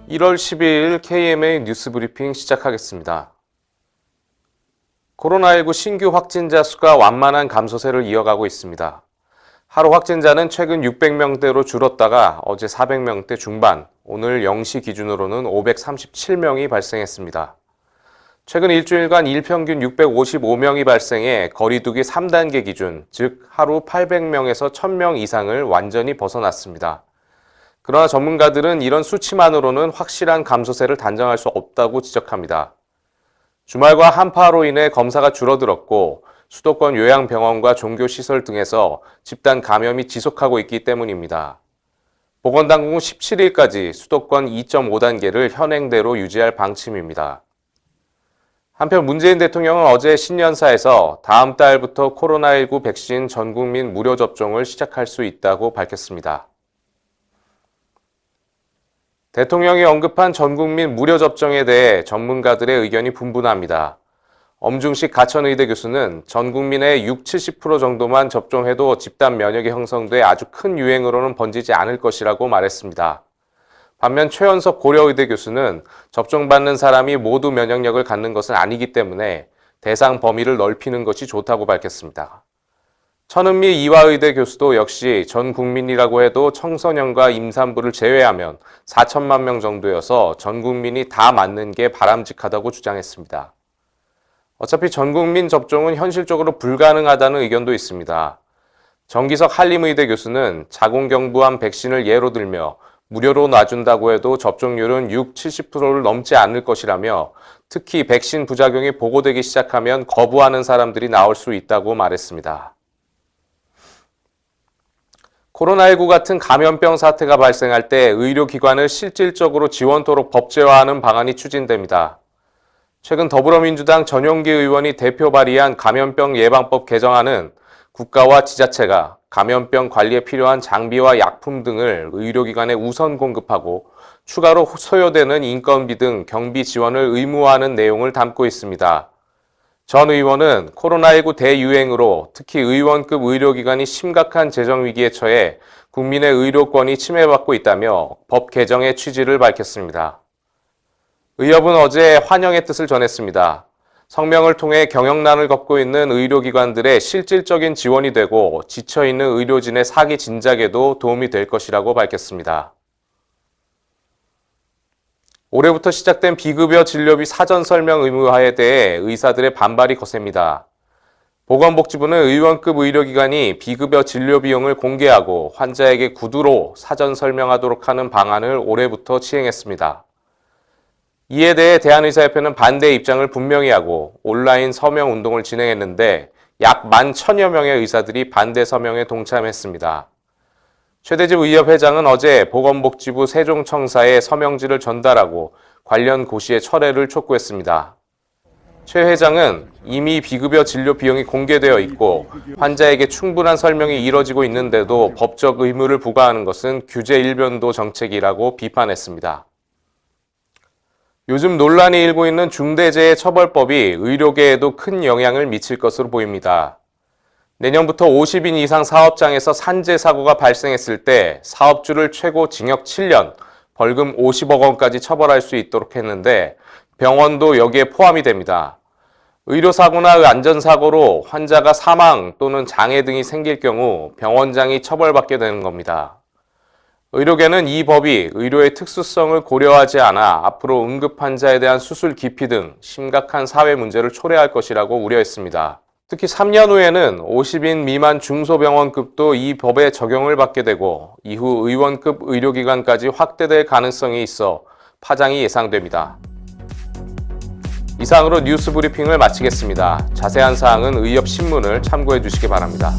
1월 12일 KMA 뉴스 브리핑 시작하겠습니다. 코로나19 신규 확진자 수가 완만한 감소세를 이어가고 있습니다. 하루 확진자는 최근 600명대로 줄었다가 어제 400명대 중반, 오늘 0시 기준으로는 537명이 발생했습니다. 최근 일주일간 일평균 655명이 발생해 거리두기 3단계 기준, 즉 하루 800명에서 1000명 이상을 완전히 벗어났습니다. 그러나 전문가들은 이런 수치만으로는 확실한 감소세를 단정할 수 없다고 지적합니다. 주말과 한파로 인해 검사가 줄어들었고 수도권 요양병원과 종교시설 등에서 집단 감염이 지속하고 있기 때문입니다. 보건당국은 17일까지 수도권 2.5단계를 현행대로 유지할 방침입니다. 한편 문재인 대통령은 어제 신년사에서 다음 달부터 코로나19 백신 전 국민 무료 접종을 시작할 수 있다고 밝혔습니다. 대통령이 언급한 전 국민 무료 접종에 대해 전문가들의 의견이 분분합니다. 엄중식 가천의대 교수는 전 국민의 60-70% 정도만 접종해도 집단 면역이 형성돼 아주 큰 유행으로는 번지지 않을 것이라고 말했습니다. 반면 최연석 고려의대 교수는 접종받는 사람이 모두 면역력을 갖는 것은 아니기 때문에 대상 범위를 넓히는 것이 좋다고 밝혔습니다. 천은미 이화의대 교수도 역시 전 국민이라고 해도 청소년과 임산부를 제외하면 4천만 명 정도여서 전 국민이 다 맞는 게 바람직하다고 주장했습니다. 어차피 전 국민 접종은 현실적으로 불가능하다는 의견도 있습니다. 정기석 한림의대 교수는 자궁경부암 백신을 예로 들며 무료로 놔준다고 해도 접종률은 60-70%를 넘지 않을 것이라며 특히 백신 부작용이 보고되기 시작하면 거부하는 사람들이 나올 수 있다고 말했습니다. 코로나19 같은 감염병 사태가 발생할 때 의료기관을 실질적으로 지원토록 법제화하는 방안이 추진됩니다. 최근 더불어민주당 전용기 의원이 대표 발의한 감염병 예방법 개정안은 국가와 지자체가 감염병 관리에 필요한 장비와 약품 등을 의료기관에 우선 공급하고 추가로 소요되는 인건비 등 경비 지원을 의무화하는 내용을 담고 있습니다. 전 의원은 코로나19 대유행으로 특히 의원급 의료기관이 심각한 재정위기에 처해 국민의 의료권이 침해받고 있다며 법 개정의 취지를 밝혔습니다. 의협은 어제 환영의 뜻을 전했습니다. 성명을 통해 경영난을 겪고 있는 의료기관들의 실질적인 지원이 되고 지쳐있는 의료진의 사기 진작에도 도움이 될 것이라고 밝혔습니다. 올해부터 시작된 비급여 진료비 사전 설명 의무화에 대해 의사들의 반발이 거셉니다. 보건복지부는 의원급 의료기관이 비급여 진료 비용을 공개하고 환자에게 구두로 사전 설명하도록 하는 방안을 올해부터 시행했습니다. 이에 대해 대한의사협회는 반대 입장을 분명히 하고 온라인 서명 운동을 진행했는데 약 11,000여 명의 의사들이 반대 서명에 동참했습니다. 최대집 의협 회장은 어제 보건복지부 세종청사에 서명지를 전달하고 관련 고시의 철회를 촉구했습니다. 최 회장은 이미 비급여 진료 비용이 공개되어 있고 환자에게 충분한 설명이 이뤄지고 있는데도 법적 의무를 부과하는 것은 규제 일변도 정책이라고 비판했습니다. 요즘 논란이 일고 있는 중대재해처벌법이 의료계에도 큰 영향을 미칠 것으로 보입니다. 내년부터 50인 이상 사업장에서 산재 사고가 발생했을 때 사업주를 최고 징역 7년, 벌금 50억 원까지 처벌할 수 있도록 했는데 병원도 여기에 포함이 됩니다. 의료사고나 안전사고로 환자가 사망 또는 장애 등이 생길 경우 병원장이 처벌받게 되는 겁니다. 의료계는 이 법이 의료의 특수성을 고려하지 않아 앞으로 응급환자에 대한 수술 기피 등 심각한 사회 문제를 초래할 것이라고 우려했습니다. 특히 3년 후에는 50인 미만 중소병원급도 이 법에 적용을 받게 되고 이후 의원급 의료기관까지 확대될 가능성이 있어 파장이 예상됩니다. 이상으로 뉴스 브리핑을 마치겠습니다. 자세한 사항은 의협신문을 참고해 주시기 바랍니다.